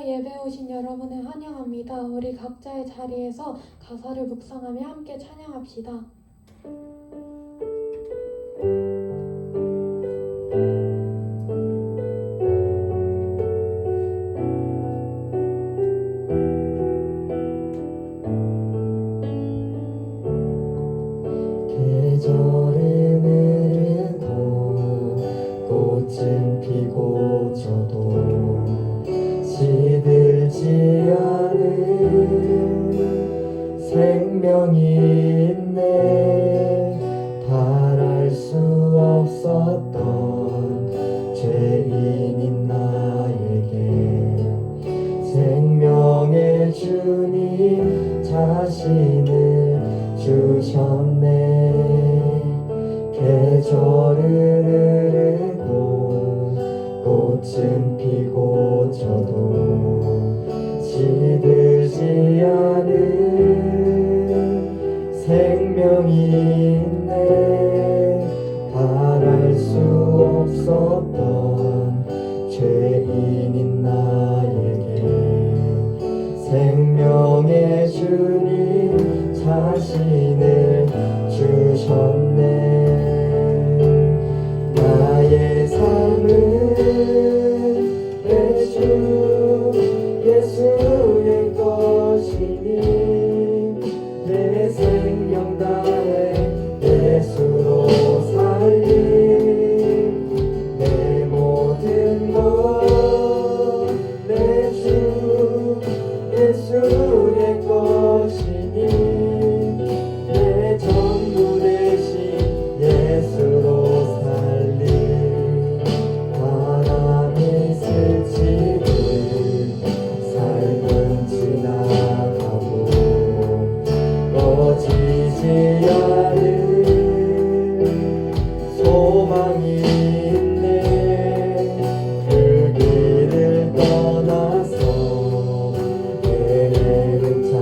예배에 오신 여러분을 환영합니다. 우리 각자의 자리에서 가사를 묵상하며 함께 찬양합시다. 계절은 흐르고 꽃은 피고 져도 시들지 않은 생명이 있네. 바랄 수 없었던 죄인인 나에게 생명의 주님 자신을 주셨네. 계절은 흐르고 꽃은 피고 져도 시들지 않은 생명이 있네. 바랄 수 없었던 죄인인 나에게 생명의 주님 자신을 주셨네. 나의 삶은 예수의 것이니 내 생명 다해 예수로 살림. 내 모든 것 내 주 예수의 것이니 내 전부 대신 예수로 살림. 바람이 스치듯 삶은 지나가고 꺼지지 않은 소망이 있네. 그 길을 떠나서 헤매는 자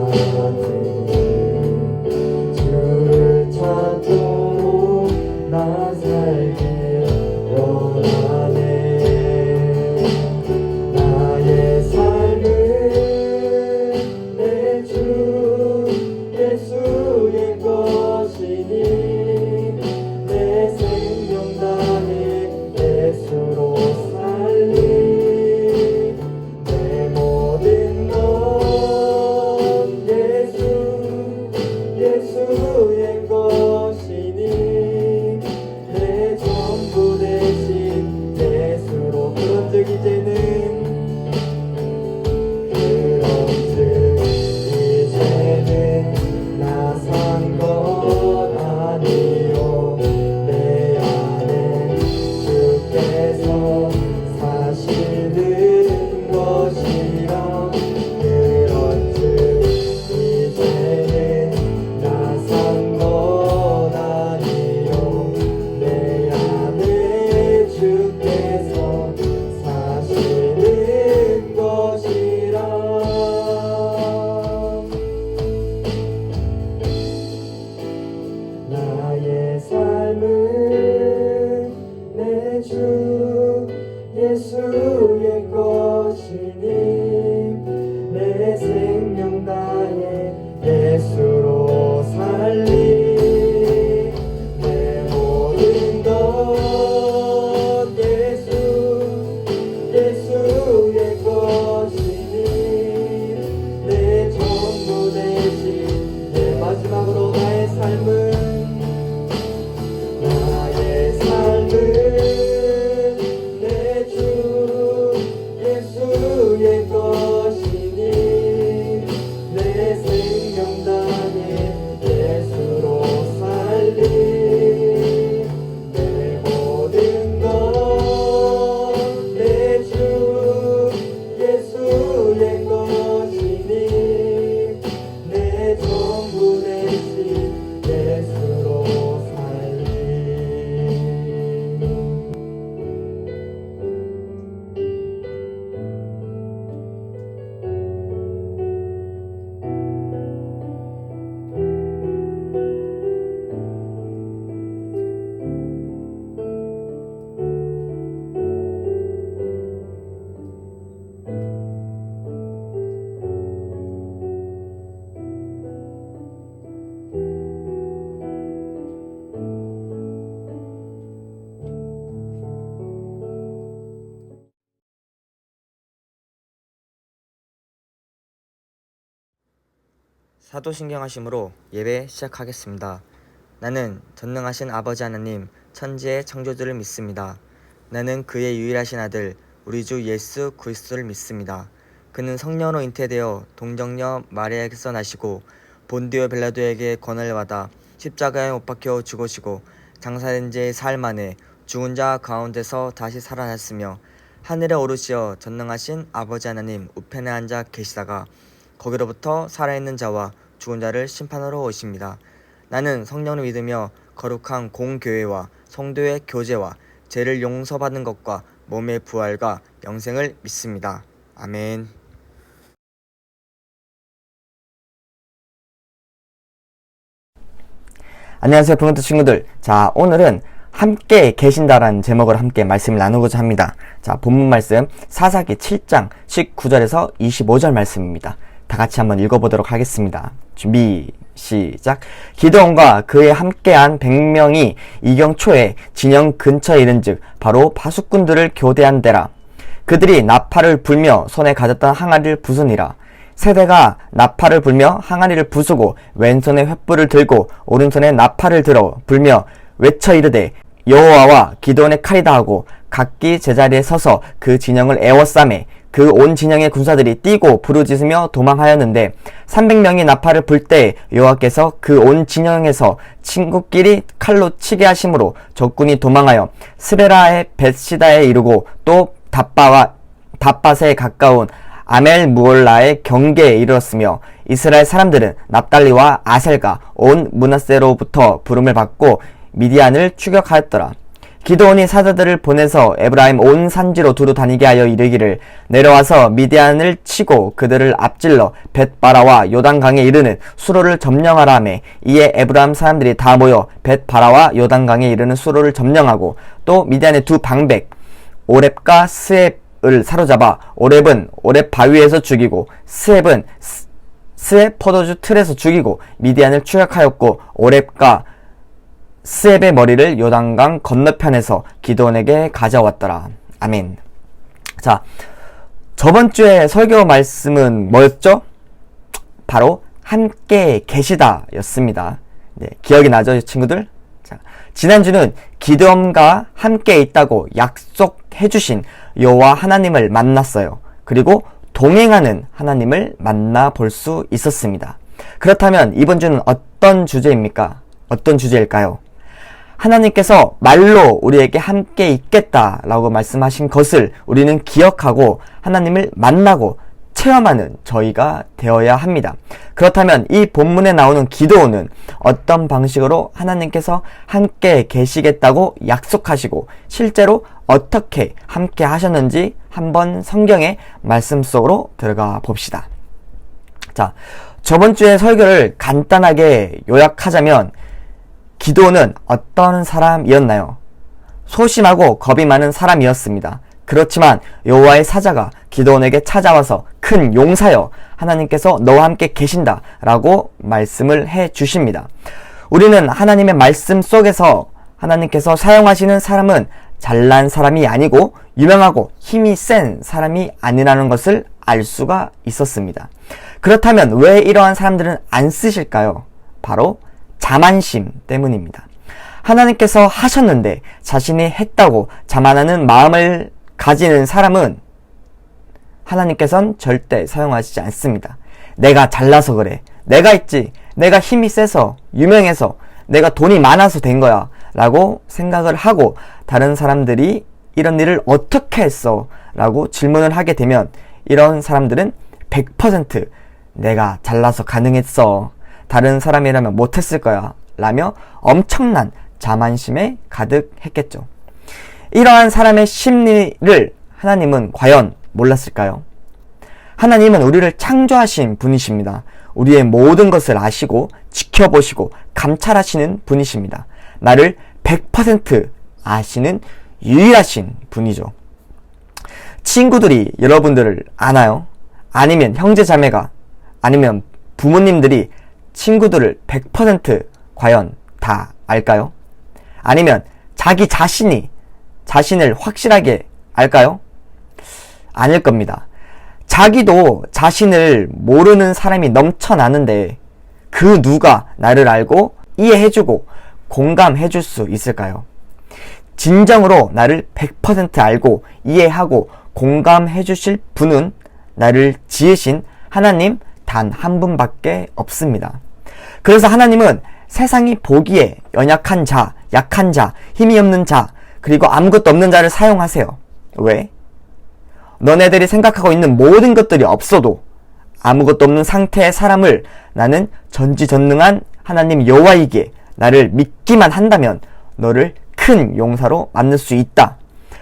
사도신경하심으로 예배 시작하겠습니다. 나는 전능하신 아버지 하나님 천지의 창조주를 믿습니다. 나는 그의 유일하신 아들 우리 주 예수 그리스도를 믿습니다. 그는 성령으로 잉태되어 동정녀 마리아에게서 나시고 본디오 빌라도에게 권한을 받아 십자가에 못 박혀 죽으시고 장사된 지 사흘 만에 죽은 자 가운데서 다시 살아났으며 하늘에 오르시어 전능하신 아버지 하나님 우편에 앉아 계시다가 거기로부터 살아있는 자와 죽은 자를 심판하러 오십니다. 나는 성령을 믿으며 거룩한 공교회와 성도의 교제와 죄를 용서받는 것과 몸의 부활과 영생을 믿습니다. 아멘. 안녕하세요, 프론트 친구들. 자, 오늘은 함께 계신다라는 제목으로 함께 말씀을 나누고자 합니다. 자, 본문 말씀 사사기 7장 19절에서 25절 말씀입니다. 다 같이 한번 읽어보도록 하겠습니다. 준비, 시작. 기드온과 그의 함께한 100명이 이경 초에 진영 근처에 이른즉 바로 파수꾼들을 교대한 데라. 그들이 나팔을 불며 손에 가졌던 항아리를 부수니라. 세대가 나팔을 불며 항아리를 부수고 왼손에 횃불을 들고 오른손에 나팔을 들어 불며 외쳐 이르되 여호와와 기드온의 칼이다 하고 각기 제자리에 서서 그 진영을 에워싸매 그 온 진영의 군사들이 뛰고 부르짖으며 도망하였는데 300명이 나팔을 불 때 여호와께서 그 온 진영에서 친구끼리 칼로 치게 하심으로 적군이 도망하여 스베라의 벳시다에 이르고 또 답밭에 가까운 아멜무올라의 경계에 이르렀으며 이스라엘 사람들은 납달리와 아셀과 온 므낫세로부터 부름을 받고 미디안을 추격하였더라. 기드온이 사자들을 보내서 에브라임 온 산지로 두루 다니게 하여 이르기를 내려와서 미디안을 치고 그들을 앞질러 벳바라와 요단강에 이르는 수로를 점령하라 하매 이에 에브라임 사람들이 다 모여 벳바라와 요단강에 이르는 수로를 점령하고 또 미디안의 두 방백 오렙과 스앱을 사로잡아 오렙은 오렙 바위에서 죽이고 스앱은 스앱 포도주 틀에서 죽이고 미디안을 추격하였고 오렙과 스앱의 머리를 요단강 건너편에서 기드온에게 가져왔더라. 아멘. 자, 저번주에 설교 말씀은 뭐였죠? 바로 함께 계시다 였습니다. 네, 기억이 나죠, 친구들? 자, 지난주는 기드온과 함께 있다고 약속해 주신 여호와 하나님을 만났어요. 그리고 동행하는 하나님을 만나볼 수 있었습니다. 그렇다면 이번 주는 어떤 주제입니까? 어떤 주제일까요? 하나님께서 말로 우리에게 함께 있겠다라고 말씀하신 것을 우리는 기억하고 하나님을 만나고 체험하는 저희가 되어야 합니다. 그렇다면 이 본문에 나오는 기드온은 어떤 방식으로 하나님께서 함께 계시겠다고 약속하시고 실제로 어떻게 함께 하셨는지 한번 성경의 말씀 속으로 들어가 봅시다. 자, 저번 주에 설교를 간단하게 요약하자면 기드온은 어떤 사람이었나요? 소심하고 겁이 많은 사람이었습니다. 그렇지만 여호와의 사자가 기드온에게 찾아와서 큰 용사여 하나님께서 너와 함께 계신다 라고 말씀을 해 주십니다. 우리는 하나님의 말씀 속에서 하나님께서 사용하시는 사람은 잘난 사람이 아니고 유명하고 힘이 센 사람이 아니라는 것을 알 수가 있었습니다. 그렇다면 왜 이러한 사람들은 안 쓰실까요? 바로 자만심 때문입니다. 하나님께서 하셨는데 자신이 했다고 자만하는 마음을 가지는 사람은 하나님께서는 절대 사용하시지 않습니다. 내가 잘나서 그래. 내가 있지. 내가 힘이 세서 유명해서 내가 돈이 많아서 된 거야 라고 생각을 하고 다른 사람들이 이런 일을 어떻게 했어? 라고 질문을 하게 되면 이런 사람들은 100% 내가 잘나서 가능했어. 다른 사람이라면 못했을 거야 라며 엄청난 자만심에 가득했겠죠. 이러한 사람의 심리를 하나님은 과연 몰랐을까요? 하나님은 우리를 창조하신 분이십니다. 우리의 모든 것을 아시고 지켜보시고 감찰하시는 분이십니다. 나를 100% 아시는 유일하신 분이죠. 친구들이 여러분들을 아나요? 아니면 형제자매가 아니면 부모님들이 친구들을 100% 과연 다 알까요? 아니면 자기 자신이 자신을 확실하게 알까요? 아닐 겁니다. 자기도 자신을 모르는 사람이 넘쳐나는데 그 누가 나를 알고 이해해주고 공감해줄 수 있을까요? 진정으로 나를 100% 알고 이해하고 공감해주실 분은 나를 지으신 하나님 단 한 분밖에 없습니다. 그래서 하나님은 세상이 보기에 연약한 자, 약한 자, 힘이 없는 자, 그리고 아무것도 없는 자를 사용하세요. 왜? 너네들이 생각하고 있는 모든 것들이 없어도 아무것도 없는 상태의 사람을 나는 전지전능한 하나님 여호와이기에 나를 믿기만 한다면 너를 큰 용사로 만들 수 있다.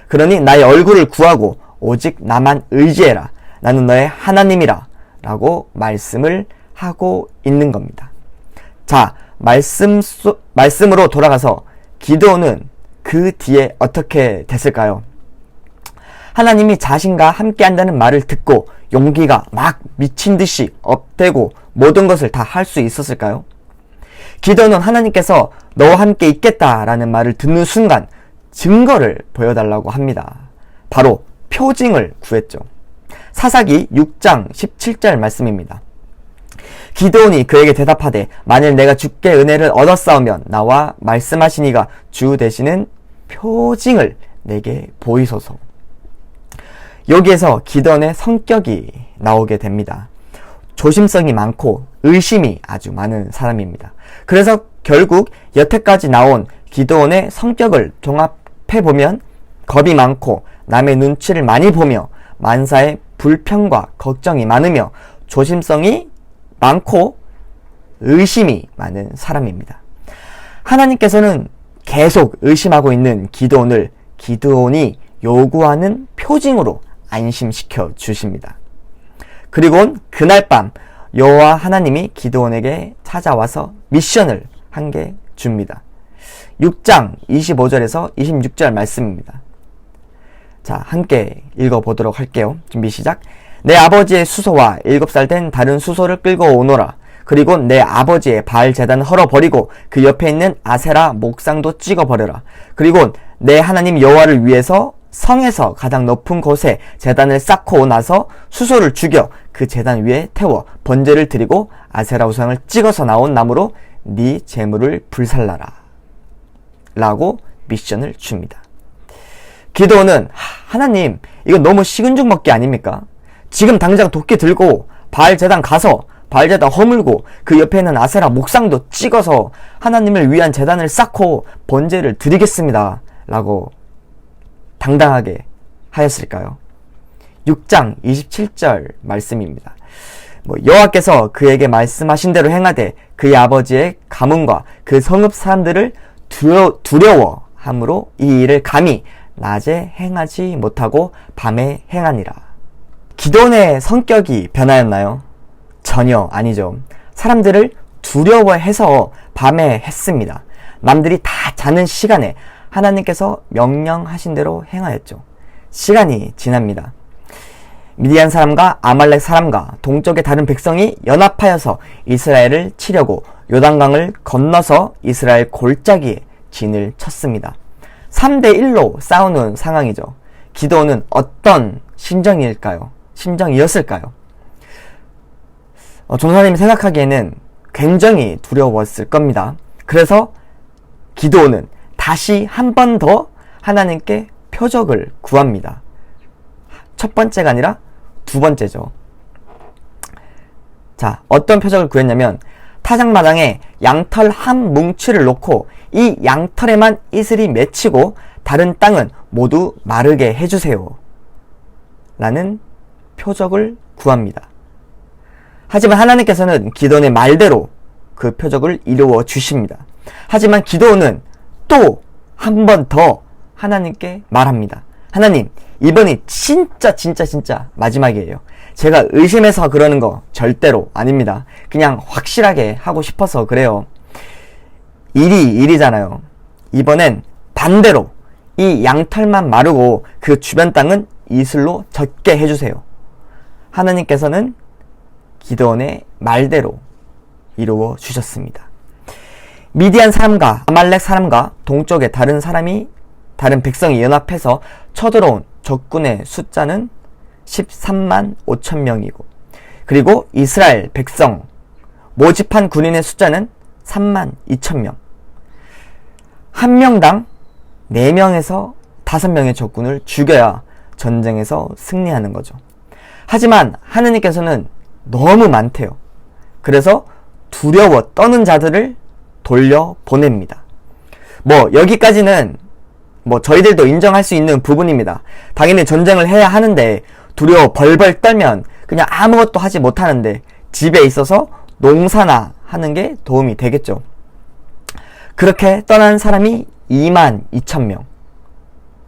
그러니 나의 얼굴을 구하고 오직 나만 의지해라. 나는 너의 하나님이라 라고 말씀을 하고 있는 겁니다. 자, 말씀으로 돌아가서 기드온은 그 뒤에 어떻게 됐을까요? 하나님이 자신과 함께 한다는 말을 듣고 용기가 막 미친 듯이 업되고 모든 것을 다 할 수 있었을까요? 기드온은 하나님께서 너와 함께 있겠다라는 말을 듣는 순간 증거를 보여달라고 합니다. 바로 표징을 구했죠. 사사기 6장 17절 말씀입니다. 기드온이 그에게 대답하되 만일 내가 주께 은혜를 얻었사오면 나와 말씀하시니가 주 되시는 표징을 내게 보이소서. 여기에서 기드온의 성격이 나오게 됩니다. 조심성이 많고 의심이 아주 많은 사람입니다. 그래서 결국 여태까지 나온 기드온의 성격을 종합해보면 겁이 많고 남의 눈치를 많이 보며 만사에 불평과 걱정이 많으며 조심성이 많고 의심이 많은 사람입니다. 하나님께서는 계속 의심하고 있는 기드온이 요구하는 표징으로 안심시켜 주십니다. 그리고 그날 밤 여호와 하나님이 기드온에게 찾아와서 미션을 한 개 줍니다. 6장 25절에서 26절 말씀입니다. 자, 함께 읽어보도록 할게요. 준비 시작. 내 아버지의 수소와 7살 된 다른 수소를 끌고 오너라. 그리고 내 아버지의 바알 제단을 헐어버리고 그 옆에 있는 아세라 목상도 찍어버려라. 그리고 내 하나님 여호와를 위해서 성에서 가장 높은 곳에 제단을 쌓고 나서 수소를 죽여 그 제단 위에 태워 번제를 드리고 아세라 우상을 찍어서 나온 나무로 네 제물을 불살라라 라고 미션을 줍니다. 기드온은 하나님 이거 너무 식은죽 먹기 아닙니까? 지금 당장 도끼 들고 바알 제단 가서 바알 제단 허물고 그 옆에 있는 아세라 목상도 찍어서 하나님을 위한 제단을 쌓고 번제를 드리겠습니다 라고 당당하게 하였을까요? 6장 27절 말씀입니다. 여호와께서 그에게 말씀하신 대로 행하되 그의 아버지의 가문과 그 성읍 사람들을 두려워함으로 이 일을 감히 낮에 행하지 못하고 밤에 행하니라. 기드온의 성격이 변하였나요? 전혀 아니죠. 사람들을 두려워해서 밤에 했습니다. 남들이 다 자는 시간에 하나님께서 명령하신 대로 행하였죠. 시간이 지납니다. 미디안 사람과 아말렉 사람과 동쪽의 다른 백성이 연합하여서 이스라엘을 치려고 요단강을 건너서 이스라엘 골짜기에 진을 쳤습니다. 3대1로 싸우는 상황이죠. 기드온은 어떤 심정이었을까요? 전사님이 생각하기에는 굉장히 두려웠을 겁니다. 그래서 기드온은 다시 한 번 더 하나님께 표적을 구합니다. 첫 번째가 아니라 두 번째죠. 자, 어떤 표적을 구했냐면 타작마당에 양털 한 뭉치를 놓고 이 양털에만 이슬이 맺히고 다른 땅은 모두 마르게 해주세요 라는 표적을 구합니다. 하지만 하나님께서는 기드온의 말대로 그 표적을 이루어 주십니다. 하지만 기드온은 또 한 번 더 하나님께 말합니다. 하나님, 이번이 진짜 마지막이에요. 제가 의심해서 그러는 거 절대로 아닙니다. 그냥 확실하게 하고 싶어서 그래요. 일이잖아요. 이번엔 반대로 이 양털만 마르고 그 주변 땅은 이슬로 젖게 해주세요. 하나님께서는 기드온의 말대로 이루어 주셨습니다. 미디안 사람과 아말렉 사람과 동쪽의 다른 백성이 연합해서 쳐들어온 적군의 숫자는 13만 5천 명이고 그리고 이스라엘 백성 모집한 군인의 숫자는 32,000명. 한 명당 4명에서 5명의 적군을 죽여야 전쟁에서 승리하는 거죠. 하지만 하느님께서는 너무 많대요. 그래서 두려워 떠는 자들을 돌려보냅니다. 여기까지는 저희들도 인정할 수 있는 부분입니다. 당연히 전쟁을 해야 하는데 두려워 벌벌 떨면 그냥 아무것도 하지 못하는데 집에 있어서 농사나 하는 게 도움이 되겠죠. 그렇게 떠난 사람이 22,000명.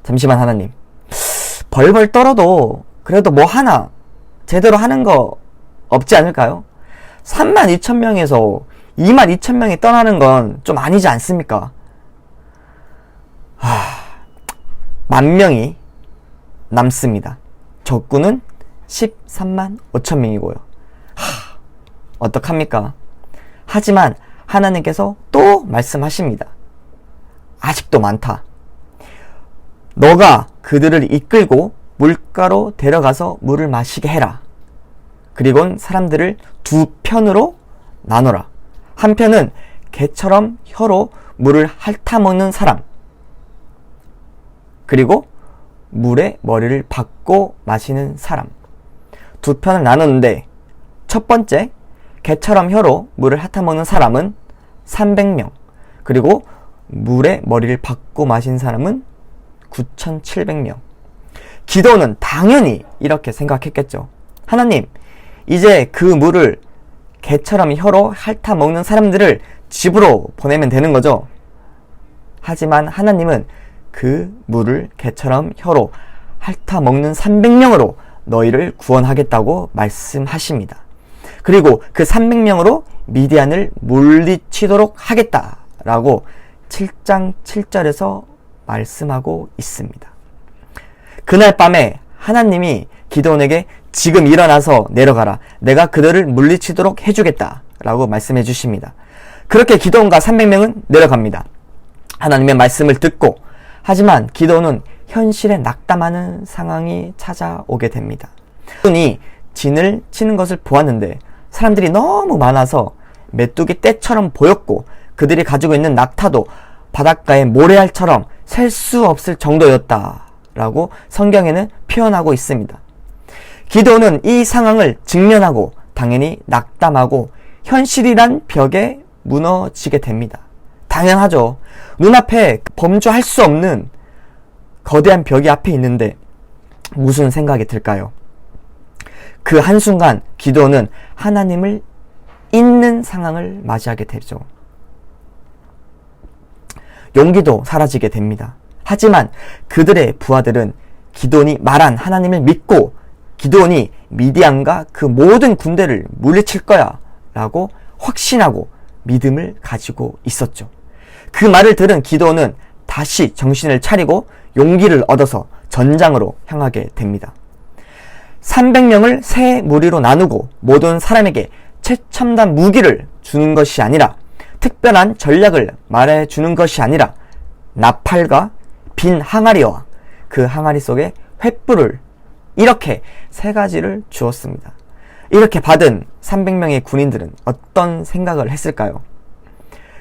잠시만 하나님. 벌벌 떨어도 그래도 하나 제대로 하는 거 없지 않을까요? 32,000명에서 22,000명이 떠나는 건 좀 아니지 않습니까? 10,000명이 남습니다. 적군은 13만 5천명이고요. 어떡합니까? 하지만 하나님께서 또 말씀하십니다. 아직도 많다. 너가 그들을 이끌고 물가로 데려가서 물을 마시게 해라. 그리고는 사람들을 두 편으로 나눠라. 한 편은 개처럼 혀로 물을 핥아먹는 사람, 그리고 물에 머리를 박고 마시는 사람. 두 편을 나누는데 첫 번째 개처럼 혀로 물을 핥아먹는 사람은 300명, 그리고 물에 머리를 박고 마신 사람은 9,700명. 기도는 당연히 이렇게 생각했겠죠. 하나님, 이제 그 물을 개처럼 혀로 핥아먹는 사람들을 집으로 보내면 되는 거죠. 하지만 하나님은 그 물을 개처럼 혀로 핥아먹는 300명으로 너희를 구원하겠다고 말씀하십니다. 그리고 그 300명으로 미디안을 물리치도록 하겠다라고 7장 7절에서 말씀하고 있습니다. 그날 밤에 하나님이 기드온에게 지금 일어나서 내려가라. 내가 그들을 물리치도록 해주겠다 라고 말씀해 주십니다. 그렇게 기드온과 300명은 내려갑니다. 하나님의 말씀을 듣고, 하지만 기드온은 현실에 낙담하는 상황이 찾아오게 됩니다. 기드온이 진을 치는 것을 보았는데 사람들이 너무 많아서 메뚜기 떼처럼 보였고 그들이 가지고 있는 낙타도 바닷가의 모래알처럼 셀 수 없을 정도였다라고 성경에는 표현하고 있습니다. 기드온은 이 상황을 직면하고 당연히 낙담하고 현실이란 벽에 무너지게 됩니다. 당연하죠. 눈앞에 범주할 수 없는 거대한 벽이 앞에 있는데 무슨 생각이 들까요? 그 한순간 기드온은 하나님을 잊는 상황을 맞이하게 되죠. 용기도 사라지게 됩니다. 하지만 그들의 부하들은 기드온이 말한 하나님을 믿고 기드온이 미디안과 그 모든 군대를 물리칠 거야 라고 확신하고 믿음을 가지고 있었죠. 그 말을 들은 기드온은 다시 정신을 차리고 용기를 얻어서 전장으로 향하게 됩니다. 300명을 세 무리로 나누고 모든 사람에게 최첨단 무기를 주는 것이 아니라, 특별한 전략을 말해주는 것이 아니라 나팔과 빈 항아리와 그 항아리 속에 횃불을, 이렇게 세 가지를 주었습니다. 이렇게 받은 300명의 군인들은 어떤 생각을 했을까요?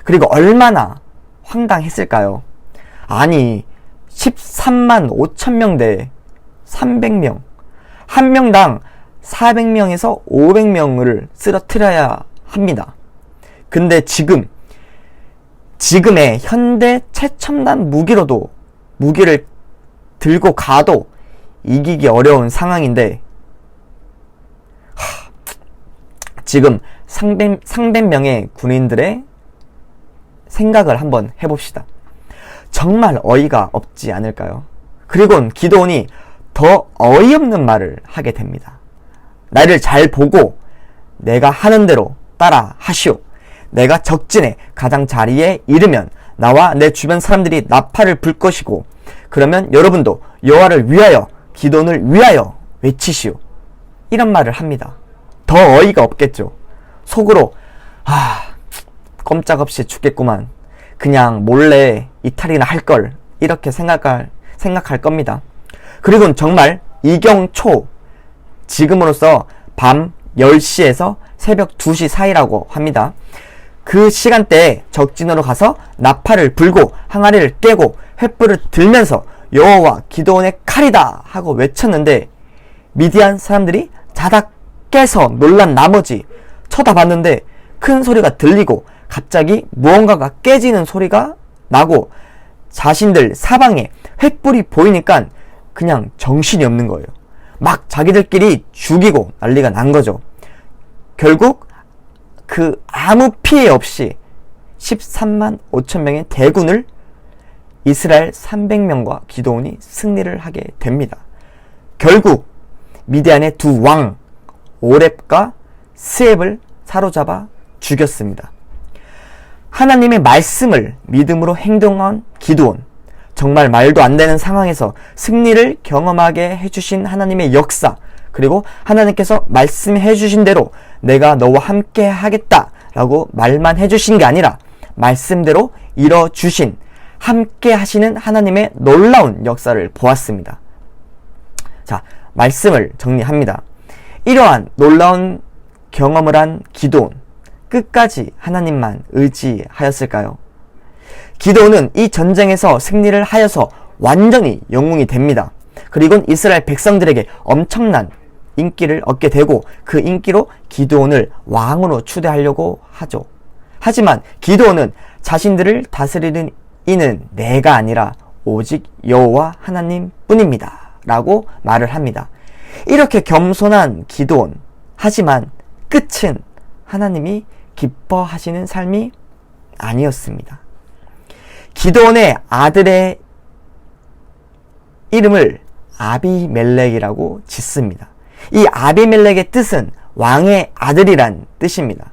그리고 얼마나 황당했을까요? 아니 13만 5천명 대 300명, 한 명당 400명에서 500명을 쓰러뜨려야 합니다. 근데 지금의 현대 최첨단 무기로도 무기를 들고 가도 이기기 어려운 상황인데, 지금 300명의 군인들의 생각을 한번 해봅시다. 정말 어이가 없지 않을까요? 그리고는 기드온이 더 어이없는 말을 하게 됩니다. 나를 잘 보고 내가 하는 대로 따라 하시오. 내가 적진에 가장 자리에 이르면 나와 내 주변 사람들이 나팔을 불 것이고, 그러면 여러분도 여호와를 위하여 기드온을 위하여 외치시오. 이런 말을 합니다. 더 어이가 없겠죠. 속으로 꼼짝없이 죽겠구만, 그냥 몰래 이탈이나 할걸, 이렇게 생각할 겁니다. 그리고는 정말 이경초, 지금으로서 밤 10시에서 새벽 2시 사이라고 합니다. 그 시간대에 적진으로 가서 나팔을 불고 항아리를 깨고 횃불을 들면서 여호와 기드온의 칼이다 하고 외쳤는데 미디안 사람들이 자다 깨서 놀란 나머지 쳐다봤는데 큰 소리가 들리고 갑자기 무언가가 깨지는 소리가 나고 자신들 사방에 횃불이 보이니까 그냥 정신이 없는 거예요. 막 자기들끼리 죽이고 난리가 난 거죠. 결국 그 아무 피해 없이 13만 5천 명의 대군을 이스라엘 300명과 기드온이 승리를 하게 됩니다. 결국 미디안의 두 왕 오렙과 스앱을 사로잡아 죽였습니다. 하나님의 말씀을 믿음으로 행동한 기드온, 정말 말도 안 되는 상황에서 승리를 경험하게 해주신 하나님의 역사, 그리고 하나님께서 말씀해 주신 대로 내가 너와 함께 하겠다 라고 말만 해주신 게 아니라 말씀대로 이뤄주신, 함께 하시는 하나님의 놀라운 역사를 보았습니다. 자, 말씀을 정리합니다. 이러한 놀라운 경험을 한 기드온, 끝까지 하나님만 의지하였을까요? 기드온은 이 전쟁에서 승리를 하여서 완전히 영웅이 됩니다. 그리고 이스라엘 백성들에게 엄청난 인기를 얻게 되고 그 인기로 기드온을 왕으로 추대하려고 하죠. 하지만 기드온은 자신들을 다스리는 이는 내가 아니라 오직 여호와 하나님 뿐입니다 라고 말을 합니다. 이렇게 겸손한 기드온, 하지만 끝은 하나님이 기뻐하시는 삶이 아니었습니다. 기드온의 아들의 이름을 아비멜렉이라고 짓습니다. 이 아비멜렉의 뜻은 왕의 아들이란 뜻입니다.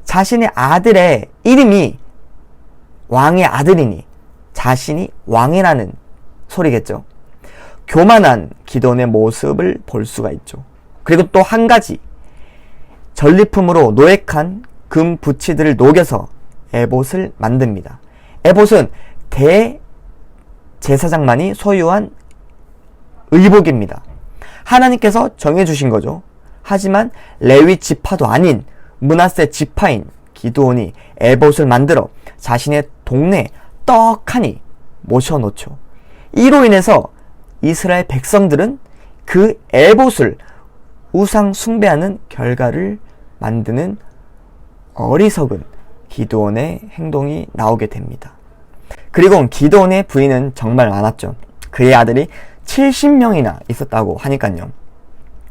자신의 아들의 이름이 왕의 아들이니 자신이 왕이라는 소리겠죠. 교만한 기드온의 모습을 볼 수가 있죠. 그리고 또 한 가지, 전리품으로 노획한 금 부치들을 녹여서 에봇을 만듭니다. 에봇은 대제사장만이 소유한 의복입니다. 하나님께서 정해주신 거죠. 하지만 레위 지파도 아닌 므낫세 지파인 기드온이 에봇을 만들어 자신의 동네에 떡하니 모셔놓죠. 이로 인해서 이스라엘 백성들은 그 에봇을 우상 숭배하는 결과를 만드는 어리석은 기드온의 행동이 나오게 됩니다. 그리고 기드온의 부인은 정말 많았죠. 그의 아들이 70명이나 있었다고 하니까요.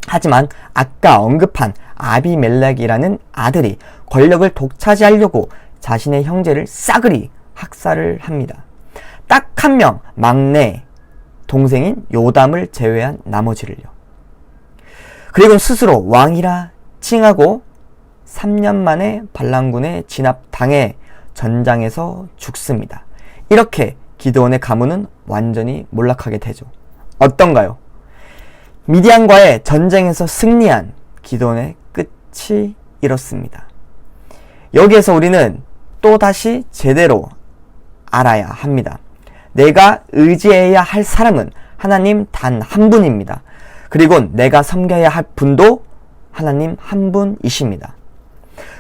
하지만 아까 언급한 아비멜렉이라는 아들이 권력을 독차지하려고 자신의 형제를 싸그리 학살을 합니다. 딱 한 명, 막내 동생인 요담을 제외한 나머지를요. 그리고 스스로 왕이라 칭하고 3년 만에 반란군에 진압당해 전장에서 죽습니다. 이렇게 기드온의 가문은 완전히 몰락하게 되죠. 어떤가요? 미디안과의 전쟁에서 승리한 기드온의 끝이 이렇습니다. 여기에서 우리는 또다시 제대로 알아야 합니다. 내가 의지해야 할 사람은 하나님 단 한 분입니다. 그리고 내가 섬겨야 할 분도 하나님 한 분이십니다.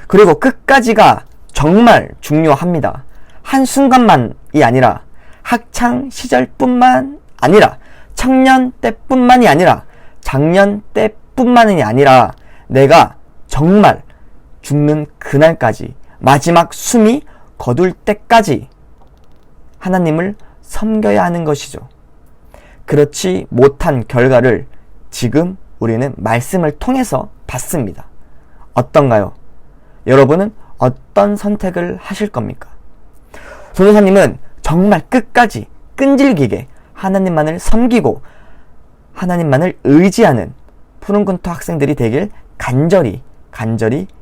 그리고 끝까지가 정말 중요합니다. 한순간만이 아니라 학창 시절뿐만 아니라 청년 때뿐만이 아니라 작년 때뿐만이 아니라 내가 정말 죽는 그날까지, 마지막 숨이 거둘 때까지 하나님을 섬겨야 하는 것이죠. 그렇지 못한 결과를 지금 우리는 말씀을 통해서 봤습니다. 어떤가요? 여러분은 어떤 선택을 하실 겁니까? 전도사님은 정말 끝까지 끈질기게 하나님만을 섬기고 하나님만을 의지하는 푸른군토 학생들이 되길 간절히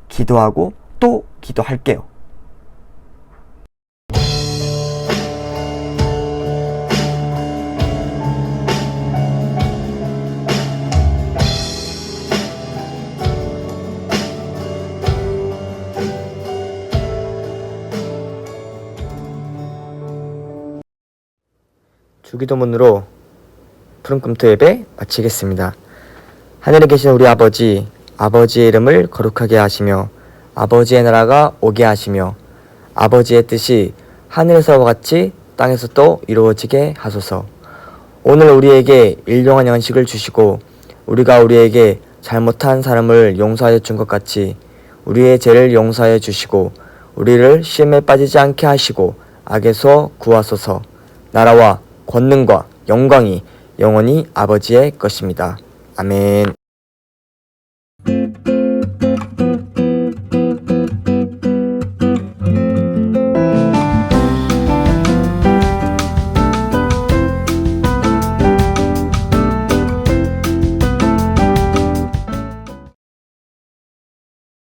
기도하고 또 기도할게요. 주기도문으로 푸른꿈토 예배 마치겠습니다. 하늘에 계신 우리 아버지, 아버지의 이름을 거룩하게 하시며 아버지의 나라가 오게 하시며 아버지의 뜻이 하늘에서와 같이 땅에서도 이루어지게 하소서. 오늘 우리에게 일용할 양식을 주시고 우리가 우리에게 잘못한 사람을 용서하여 준 것 같이 우리의 죄를 용서하여 주시고 우리를 시험에 빠지지 않게 하시고 악에서 구하소서. 나라와 권능과 영광이 영원히 아버지의 것입니다. 아멘.